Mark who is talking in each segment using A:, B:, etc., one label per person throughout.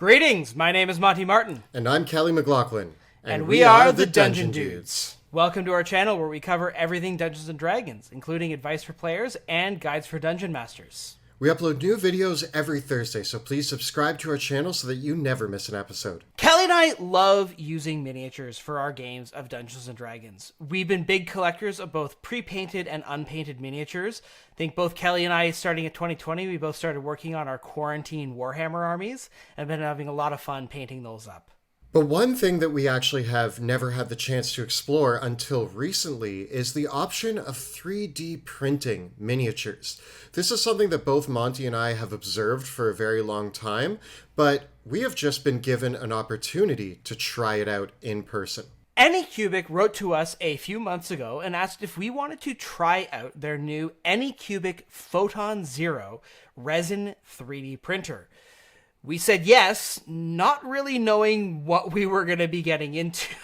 A: Greetings, my name is Monty Martin.
B: And I'm Kelly McLaughlin.
A: And we are the Dungeon Dudes. Welcome to our channel where we cover everything Dungeons & Dragons, including advice for players and guides for Dungeon Masters.
B: We upload new videos every Thursday, so please subscribe to our channel so that you never miss an episode.
A: Kelly and I love using miniatures for our games of Dungeons & Dragons. We've been big collectors of both pre-painted and unpainted miniatures. I think both Kelly and I, starting in 2020, we both started working on our quarantine Warhammer armies and been having a lot of fun painting those up.
B: But one thing that we actually have never had the chance to explore until recently is the option of 3D printing miniatures. This is something that both Monty and I have observed for a very long time, but we have just been given an opportunity to try it out in person.
A: Anycubic wrote to us a few months ago and asked if we wanted to try out their new Anycubic Photon Zero Resin 3D printer. We said yes, not really knowing what we were going to be getting into.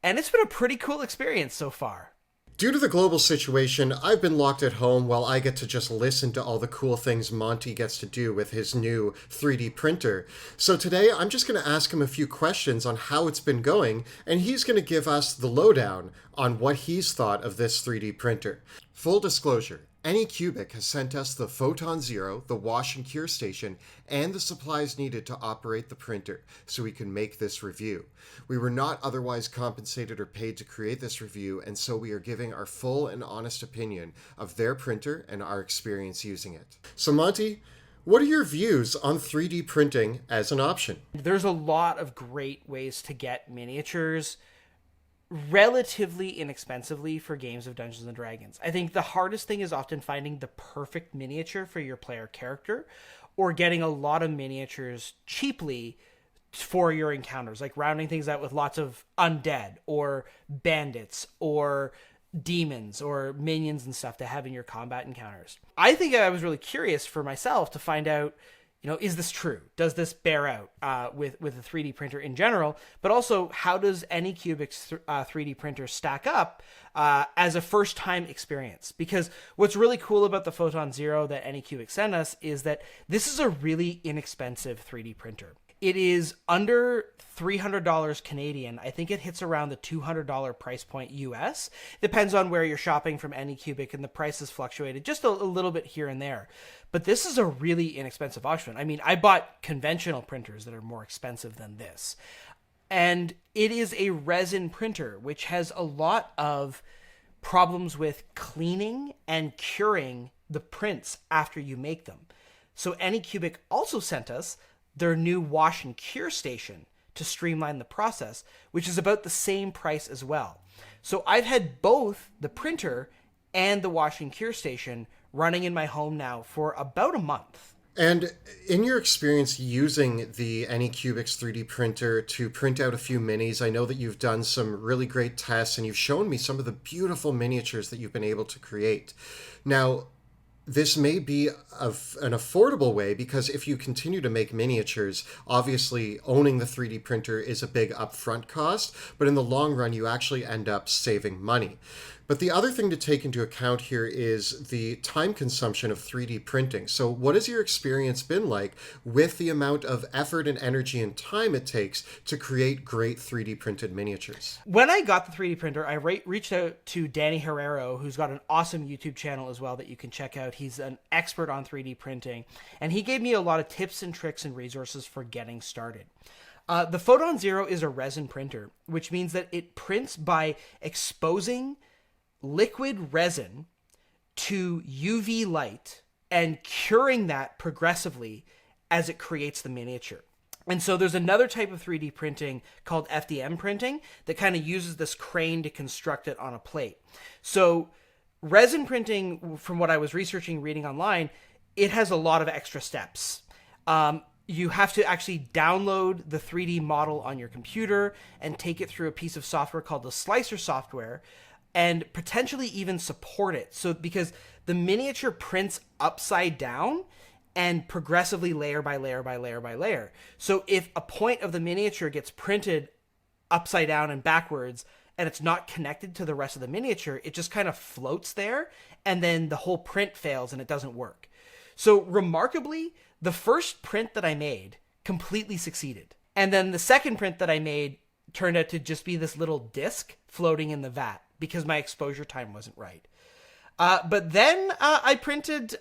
A: And it's been a pretty cool experience so far.
B: Due to the global situation, I've been locked at home while I get to just listen to all the cool things Monty gets to do with his new 3D printer. So today, I'm just going to ask him a few questions on how it's been going, and he's going to give us the lowdown on what he's thought of this 3D printer. Full disclosure. Anycubic has sent us the Photon Zero, the wash and cure station, and the supplies needed to operate the printer so we can make this review. We were not otherwise compensated or paid to create this review, and so we are giving our full and honest opinion of their printer and our experience using it. So Monty, what are your views on 3D printing as an option?
A: There's a lot of great ways to get miniatures relatively inexpensively for games of Dungeons & Dragons. I think the hardest thing is often finding the perfect miniature for your player character or getting a lot of miniatures cheaply for your encounters, like rounding things out with lots of undead or bandits or demons or minions and stuff to have in your combat encounters. I think I was really curious for myself to find out, is this true? Does this bear out with a 3D printer in general? But also, how does Anycubic's 3D printer stack up as a first-time experience? Because what's really cool about the Photon Zero that Anycubic sent us is that this is a really inexpensive 3D printer. It is under $300 Canadian. I think it hits around the $200 price point US. Depends on where you're shopping from Anycubic, and the prices fluctuated just a little bit here and there. But this is a really inexpensive option. I mean, I bought conventional printers that are more expensive than this. And it is a resin printer, which has a lot of problems with cleaning and curing the prints after you make them. So Anycubic also sent us their new wash and cure station to streamline the process, which is about the same price as well. So I've had both the printer and the wash and cure station running in my home now for about a month.
B: And in your experience using the Anycubic's 3D printer to print out a few minis, I know that you've done some really great tests and you've shown me some of the beautiful miniatures that you've been able to create. Now, this may be an affordable way because if you continue to make miniatures, obviously owning the 3D printer is a big upfront cost, but in the long run, you actually end up saving money. But the other thing to take into account here is the time consumption of 3D printing. So what has your experience been like with the amount of effort and energy and time it takes to create great 3D printed miniatures?
A: When I got the 3D printer, I reached out to Danny Herrero, who's got an awesome YouTube channel as well that you can check out. He's an expert on 3D printing, and he gave me a lot of tips and tricks and resources for getting started. The Photon Zero is a resin printer, which means that it prints by exposing liquid resin to UV light and curing that progressively as it creates the miniature. And so there's another type of 3D printing called FDM printing that kind of uses this crane to construct it on a plate. So resin printing, from what I was researching, reading online, it has a lot of extra steps. You have to actually download the 3D model on your computer and take it through a piece of software called the Slicer software, and potentially even support it. So because the miniature prints upside down and progressively layer by layer by layer by layer. So if a point of the miniature gets printed upside down and backwards and it's not connected to the rest of the miniature, it just kind of floats there and then the whole print fails and it doesn't work. So remarkably, the first print that I made completely succeeded. And then the second print that I made turned out to just be this little disc floating in the vat because my exposure time wasn't right. But then I printed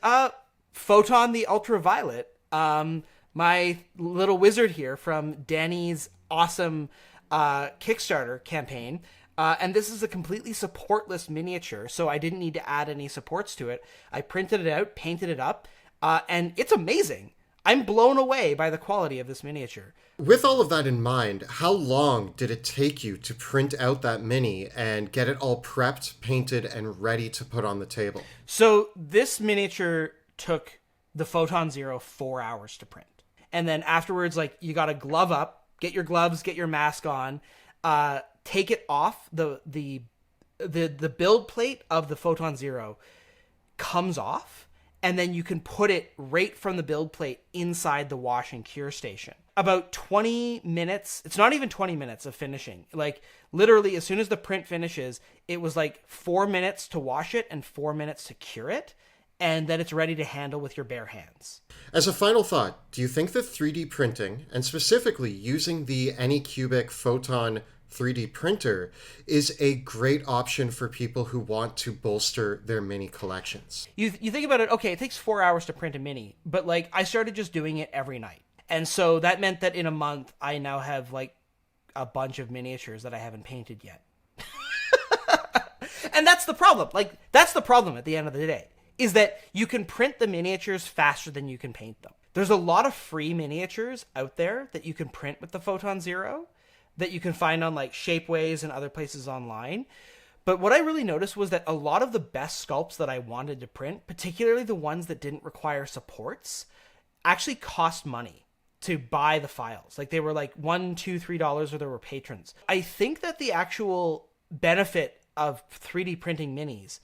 A: Photon the Ultraviolet, my little wizard here from Danny's awesome Kickstarter campaign. And this is a completely supportless miniature, so I didn't need to add any supports to it. I printed it out, painted it up, and it's amazing. I'm blown away by the quality of this miniature.
B: With all of that in mind, how long did it take you to print out that mini and get it all prepped, painted, and ready to put on the table?
A: So this miniature took the Photon Zero 4 hours to print. And then afterwards, like, you got to glove up, get your gloves, get your mask on, take it off. The build plate of the Photon Zero comes off, and then you can put it right from the build plate inside the wash and cure station. About 20 minutes, it's not even 20 minutes of finishing. Like, literally, as soon as the print finishes, it was like 4 minutes to wash it and 4 minutes to cure it, and then it's ready to handle with your bare hands.
B: As a final thought, do you think that 3D printing, and specifically using the Anycubic Photon 3D printer, is a great option for people who want to bolster their mini collections?
A: You think about it, okay, it takes 4 hours to print a mini, but like, I started just doing it every night. And so that meant that in a month, I now have like a bunch of miniatures that I haven't painted yet. And that's the problem. Like, that's the problem at the end of the day, is that you can print the miniatures faster than you can paint them. There's a lot of free miniatures out there that you can print with the Photon Zero that you can find on like Shapeways and other places online. But what I really noticed was that a lot of the best sculpts that I wanted to print, particularly the ones that didn't require supports, actually cost money to buy the files. Like, they were like $1, $2, $3, or there were patrons. I think that the actual benefit of 3D printing minis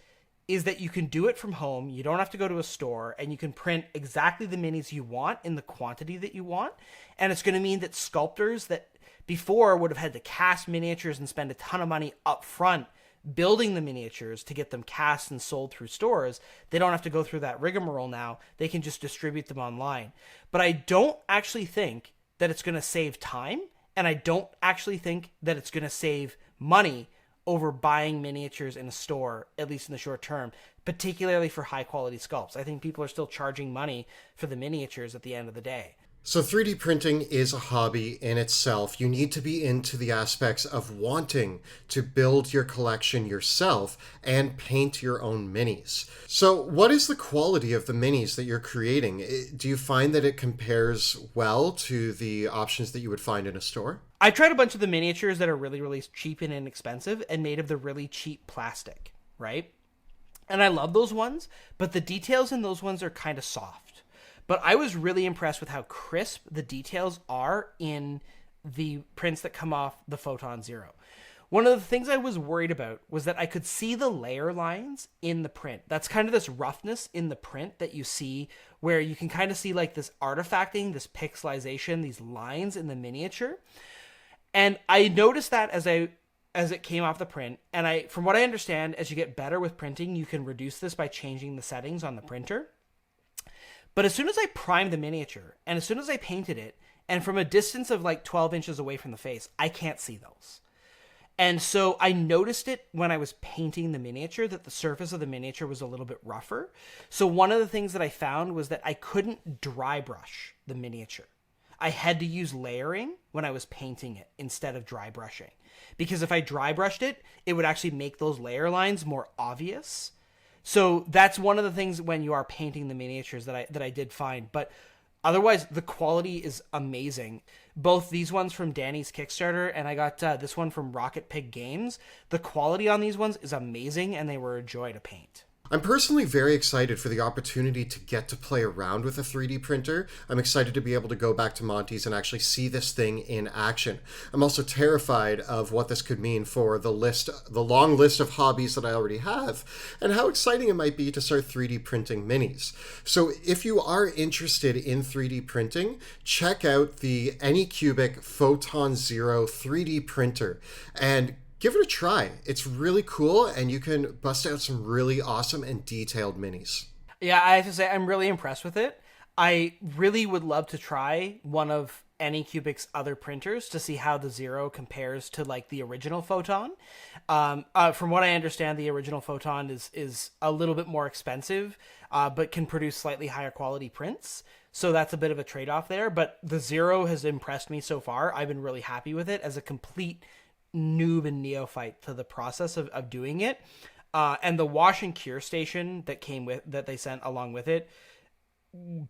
A: is that you can do it from home. You don't have to go to a store, and you can print exactly the minis you want in the quantity that you want. And it's going to mean that sculptors that before would have had to cast miniatures and spend a ton of money up front building the miniatures to get them cast and sold through stores, they don't have to go through that rigmarole now. They can just distribute them online. But I don't actually think that it's going to save time, and I don't actually think that it's going to save money over buying miniatures in a store, at least in the short term, particularly for high quality sculpts. I think people are still charging money for the miniatures at the end of the day.
B: So 3D printing is a hobby in itself. You need to be into the aspects of wanting to build your collection yourself and paint your own minis. So what is the quality of the minis that you're creating? Do you find that it compares well to the options that you would find in a store?
A: I tried a bunch of the miniatures that are really, really cheap and inexpensive and made of the really cheap plastic, right? And I love those ones, but the details in those ones are kind of soft. But I was really impressed with how crisp the details are in the prints that come off the Photon Zero. One of the things I was worried about was that I could see the layer lines in the print. That's kind of this roughness in the print that you see, where you can kind of see like this artifacting, this pixelization, these lines in the miniature. And I noticed that as it came off the print. And from what I understand, as you get better with printing, you can reduce this by changing the settings on the printer. But as soon as I primed the miniature, and as soon as I painted it, and from a distance of like 12 inches away from the face, I can't see those. And so I noticed it when I was painting the miniature, that the surface of the miniature was a little bit rougher. So one of the things that I found was that I couldn't dry brush the miniature. I had to use layering when I was painting it instead of dry brushing. Because if I dry brushed it, it would actually make those layer lines more obvious. So that's one of the things when you are painting the miniatures that I did find. But otherwise, the quality is amazing. Both these ones from Danny's Kickstarter, and I got this one from Rocket Pig Games. The quality on these ones is amazing, and they were a joy to paint.
B: I'm personally very excited for the opportunity to get to play around with a 3D printer. I'm excited to be able to go back to Monty's and actually see this thing in action. I'm also terrified of what this could mean for the long list of hobbies that I already have, and how exciting it might be to start 3D printing minis. So if you are interested in 3D printing, check out the Anycubic Photon Zero 3D printer and give it a try. It's really cool, and you can bust out some really awesome and detailed minis.
A: Yeah, I have to say, I'm really impressed with it. I really would love to try one of Anycubic's other printers to see how the Zero compares to like the original Photon. From what I understand, the original Photon is a little bit more expensive, but can produce slightly higher quality prints. So that's a bit of a trade-off there. But the Zero has impressed me so far. I've been really happy with it as a complete noob and neophyte to the process of doing it. And the wash and cure station that they sent along with it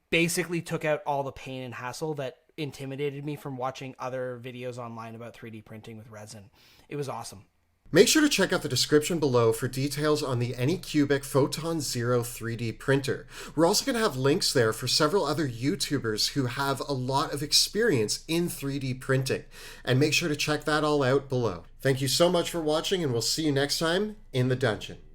A: basically took out all the pain and hassle that intimidated me from watching other videos online about 3D printing with resin. It was awesome.
B: Make sure to check out the description below for details on the Anycubic Photon Zero 3D printer. We're also going to have links there for several other YouTubers who have a lot of experience in 3D printing. And make sure to check that all out below. Thank you so much for watching, and we'll see you next time in the dungeon.